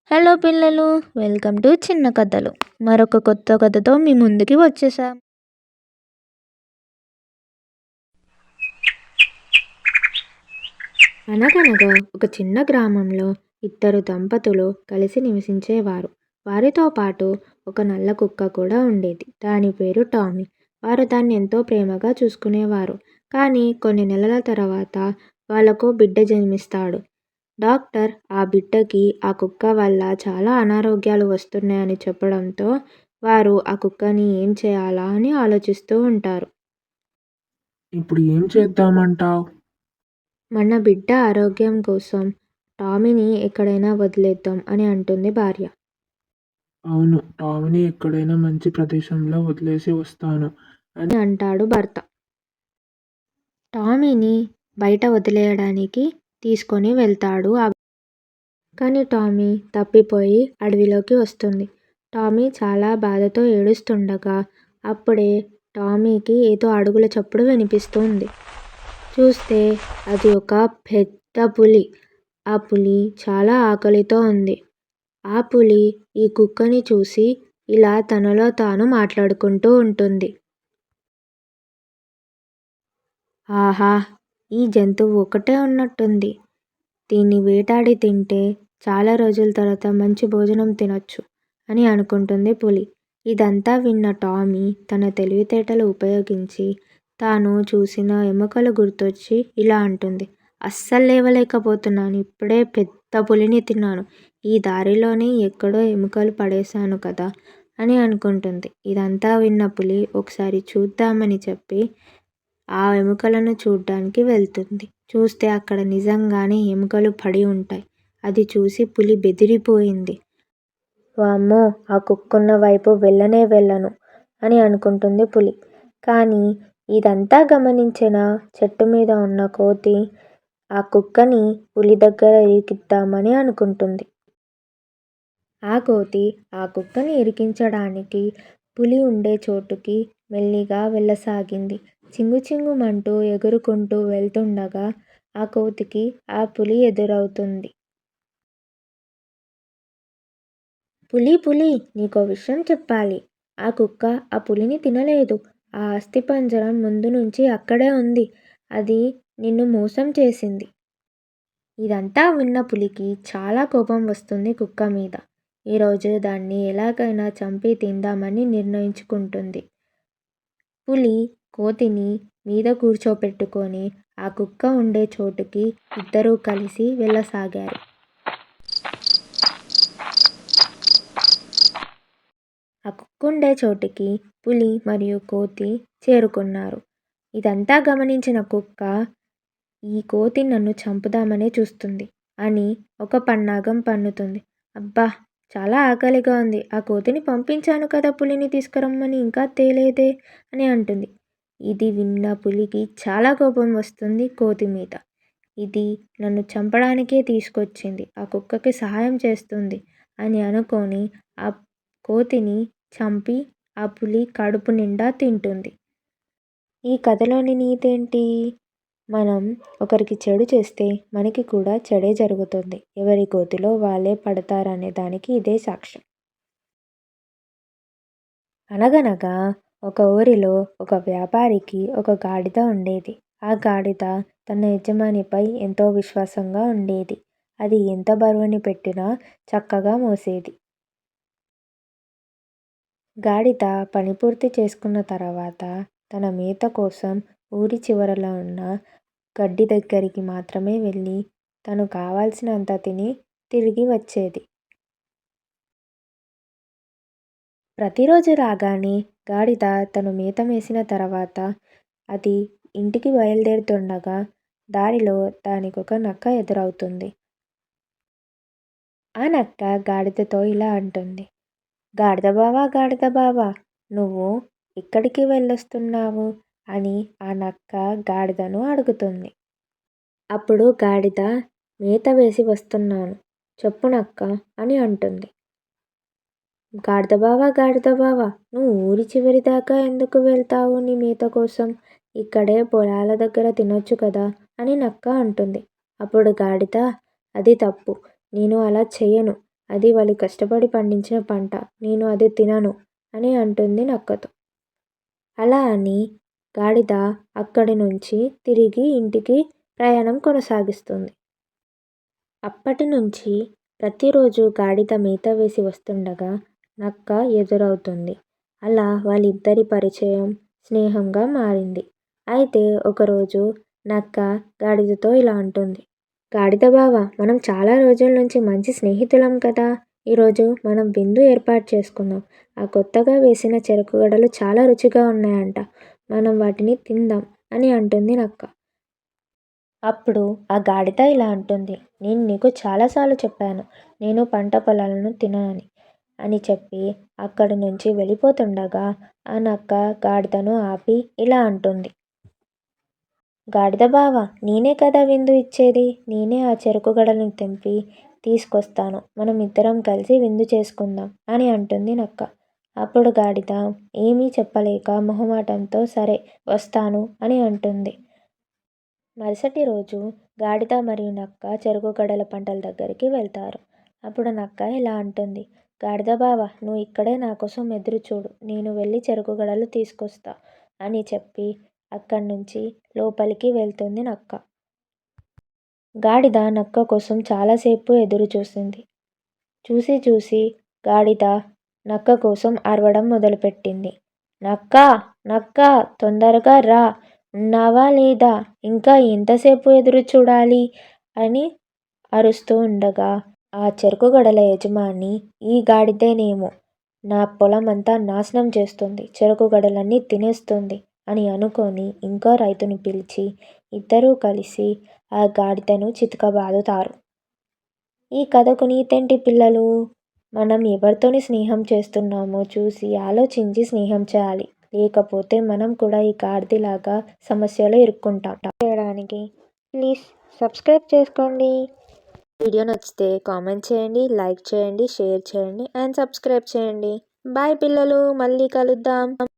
Hello పిల్లలు, welcome to చిన్న కథలు. మరొక కొత్త కథతో మీ ముందుకి వచ్చేసాం. అనగనగా ఒక చిన్న గ్రామంలో ఇద్దరు దంపతులు కలిసి నివసించేవారు. వారితో పాటు ఒక నల్ల కుక్క కూడా ఉండేది. దాని పేరు టామీ. వారు దాన్ని ఎంతో ప్రేమగా చూసుకునేవారు. కానీ కొన్ని నెలల తర్వాత వాళ్లకు బిడ్డ జన్మిస్తాడు. డాక్టర్ ఆ బిడ్డకి ఆ కుక్క వల్ల చాలా అనారోగ్యాలు వస్తున్నాయని చెప్పడంతో వారు ఆ కుక్కని ఏం చేయాలా అని ఆలోచిస్తూ ఉంటారు. ఇప్పుడు ఏం చేద్దామంటావ్? మన బిడ్డ ఆరోగ్యం కోసం టామీని ఎక్కడైనా వదిలేద్దాం అని అంటుంది భార్య. అవును, టామీని ఎక్కడైనా మంచి ప్రదేశంలో వదిలేసి వస్తాను అని అంటాడు భర్త. టామీని బయట వదిలేయడానికి తీసుకొని వెళ్తాడు. కానీ టామీ తప్పిపోయి అడవిలోకి వస్తుంది. టామీ చాలా బాధతో ఏడుస్తుండగా అప్పుడే టామీకి ఏదో అడుగుల చప్పుడు వినిపిస్తుంది. చూస్తే అది ఒక పెద్ద పులి. ఆ పులి చాలా ఆకలితో ఉంది. ఆ పులి ఈ కుక్కని చూసి ఇలా తనలో తాను మాట్లాడుకుంటూ ఉంటుంది. ఆహా, ఈ జంతువు ఒకటే ఉన్నట్టుంది. దీన్ని వేటాడి తింటే చాలా రోజుల తర్వాత మంచి భోజనం తినొచ్చు అని అనుకుంటుంది పులి. ఇదంతా విన్న టామీ తన తెలివితేటలు ఉపయోగించి తాను చూసిన ఎముకలు గుర్తొచ్చి ఇలా అంటుంది. అస్సలు లేవలేకపోతున్నాను. ఇప్పుడే పెద్ద పులిని తిన్నాను. ఈ దారిలోనే ఎక్కడో ఎముకలు పడేశాను కదా అని అనుకుంటుంది. ఇదంతా విన్న పులి ఒకసారి చూద్దామని చెప్పి ఆ ఎముకలను చూడ్డానికి వెళ్తుంది. చూస్తే అక్కడ నిజంగానే ఎముకలు పడి ఉంటాయి. అది చూసి పులి బెదిరిపోయింది. వామ్మో, ఆ కుక్కున్న వైపు వెళ్ళనే వెళ్ళను అని అనుకుంటుంది పులి. కానీ ఇదంతా గమనించిన చెట్టు మీద ఉన్న కోతి ఆ కుక్కని పులి దగ్గర ఇరికిద్దామని అనుకుంటుంది. ఆ కోతి ఆ కుక్కని ఇరికించడానికి పులి ఉండే చోటుకి మెల్లిగా వెళ్ళసాగింది. చింగుచింగుమంటూ ఎగురుకుంటూ వెళ్తుండగా ఆ కోతికి ఆ పులి ఎదురవుతుంది. పులి పులి, నీకో విషయం చెప్పాలి. ఆ కుక్క ఆ పులిని తినలేదు. ఆ అస్థిపంజరం ముందు నుంచి అక్కడే ఉంది. అది నిన్ను మోసం చేసింది. ఇదంతా విన్న పులికి చాలా కోపం వస్తుంది కుక్క మీద. ఈరోజు దాన్ని ఎలాగైనా చంపి తిందామని నిర్ణయించుకుంటుంది. పులి కోతిని మీద కూర్చోపెట్టుకొని ఆ కుక్క ఉండే చోటుకి ఇద్దరూ కలిసి వెళ్ళసాగారు. ఆ కుక్క ఉండే చోటుకి పులి మరియు కోతి చేరుకున్నారు. ఇదంతా గమనించిన కుక్క ఈ కోతి నన్ను చంపుదామనే చూస్తుంది అని ఒక పన్నాగం పన్నుతుంది. అబ్బా, చాలా ఆకలిగా ఉంది. ఆ కోతిని పంపించాను కదా పులిని తీసుకురమ్మని, ఇంకా తేలేదే అని అంటుంది. ఇది విన్న పులికి చాలా కోపం వస్తుంది కోతి మీద. ఇది నన్ను చంపడానికే తీసుకొచ్చింది, ఆ కుక్కకి సహాయం చేస్తుంది అని అనుకొని ఆ కోతిని చంపి ఆ పులి కడుపు నిండా తింటుంది. ఈ కథలోని నీతేంటి? మనం ఒకరికి చెడు చేస్తే మనకి కూడా చెడే జరుగుతుంది. ఎవరి గోతిలో వాళ్ళే పడతారనే దానికి ఇదే సాక్ష్యం. అనగనగా ఒక ఊరిలో ఒక వ్యాపారికి ఒక గాడిద ఉండేది. ఆ గాడిద తన యజమానిపై ఎంతో విశ్వాసంగా ఉండేది. అది ఎంత బరువుని పెట్టినా చక్కగా మోసేది. గాడిద పని పూర్తి చేసుకున్న తర్వాత తన మేత కోసం ఊరి చివరలో ఉన్న గడ్డి దగ్గరికి మాత్రమే వెళ్ళి తను కావాల్సినంత తిని తిరిగి వచ్చేది. ప్రతిరోజు రాగానే గాడిద తను మేత మేసిన తర్వాత అది ఇంటికి బయలుదేరుతుండగా దారిలో దానికొక నక్క ఎదురవుతుంది. ఆ నక్క గాడిదతో ఇలా అంటుంది. గాడిద బావా, గాడిద బావా, నువ్వు ఎక్కడికి వెళ్ళొస్తున్నావు అని ఆ నక్క గాడిదను అడుగుతుంది. అప్పుడు గాడిద మేత వేసి వస్తున్నాను చెప్పు నక్క అని అంటుంది. గాడిద బావా, గాడిద బావా, నువ్వు ఊరి చివరి దాకా ఎందుకు వెళ్తావు నీ మేత కోసం? ఇక్కడే పొలాల దగ్గర తినొచ్చు కదా అని నక్క అంటుంది. అప్పుడు గాడిద, అది తప్పు, నేను అలా చెయ్యను అది వాళ్ళు కష్టపడి పండించిన పంట, నేను అది తినను అని అంటుంది నక్కతో. అలా అని గాడిద అక్కడి నుంచి తిరిగి ఇంటికి ప్రయాణం కొనసాగిస్తుంది. అప్పటి నుంచి ప్రతిరోజు గాడిద మేత వేసి వస్తుండగా నక్క ఎదురవుతుంది. అలా వాళ్ళిద్దరి పరిచయం స్నేహంగా మారింది. అయితే ఒకరోజు నక్క గాడిదతో ఇలా అంటుంది. గాడిద బావ, మనం చాలా రోజుల నుంచి మంచి స్నేహితులం కదా. ఈరోజు మనం విందు ఏర్పాటు చేసుకుందాం. ఆ కొత్తగా వేసిన చెరుకు గడలు చాలా రుచిగా ఉన్నాయంట. మనం వాటిని తిందాం అని అంటుంది నక్క. అప్పుడు ఆ గాడిద ఇలా అంటుంది. నేను నీకు చాలాసార్లు చెప్పాను, నేను పంట పొలాలను తిననని అని చెప్పి అక్కడి నుంచి వెళ్ళిపోతుండగా ఆ నక్క గాడిదను ఆపి ఇలా అంటుంది. గాడిద బావ, నేనే కదా విందు ఇచ్చేది. నేనే ఆ చెరుకు గడలను తెంపి తీసుకొస్తాను. మనం ఇద్దరం కలిసి విందు చేసుకుందాం అని అంటుంది నక్క. అప్పుడు గాడిద ఏమీ చెప్పలేక మొహమాటంతో సరే వస్తాను అని అంటుంది. మరుసటి రోజు గాడిద మరియు నక్క చెరుకు గడల పంటల దగ్గరికి వెళ్తారు. అప్పుడు నక్క ఇలా అంటుంది. గాడిద బావ, నువ్వు ఇక్కడే నా కోసం ఎదురు చూడు. నేను వెళ్ళి చెరుకు గడలు తీసుకొస్తా అని చెప్పి అక్కడి నుంచి లోపలికి వెళ్తుంది నక్క. గాడిద నక్క కోసం చాలాసేపు ఎదురు చూసింది. చూసి గాడిద నక్క కోసం అరవడం మొదలుపెట్టింది. నక్క, నక్క, తొందరగా రా, ఉన్నావా లేదా, ఇంకా ఎంతసేపు ఎదురు చూడాలి అని అరుస్తూ ఉండగా ఆ చెరుకు గడల యజమాని ఈ గాడిదేనేమో నా పొలం అంతా నాశనం చేస్తుంది, చెరుకు గడలన్నీ తినేస్తుంది అని అనుకొని ఇంకో రైతుని పిలిచి ఇద్దరూ కలిసి ఆ గాడిదను చితకబాదుతారు. ఈ కథకు నీతేంటి పిల్లలు? మనం ఎవరితోని స్నేహం చేస్తున్నామో చూసి ఆలోచించి స్నేహం చేయాలి. లేకపోతే మనం కూడా ఈ గాడిదలాగా సమస్యలో ఇరుక్కుంటాం. చేయడానికి ప్లీజ్ సబ్స్క్రైబ్ చేసుకోండి. వీడియో నచ్చితే కామెంట్ చేయండి, లైక్ చేయండి, షేర్ చేయండి అండ్ సబ్స్క్రైబ్ చేయండి. బాయ్ పిల్లలు, మళ్ళీ కలుద్దాం.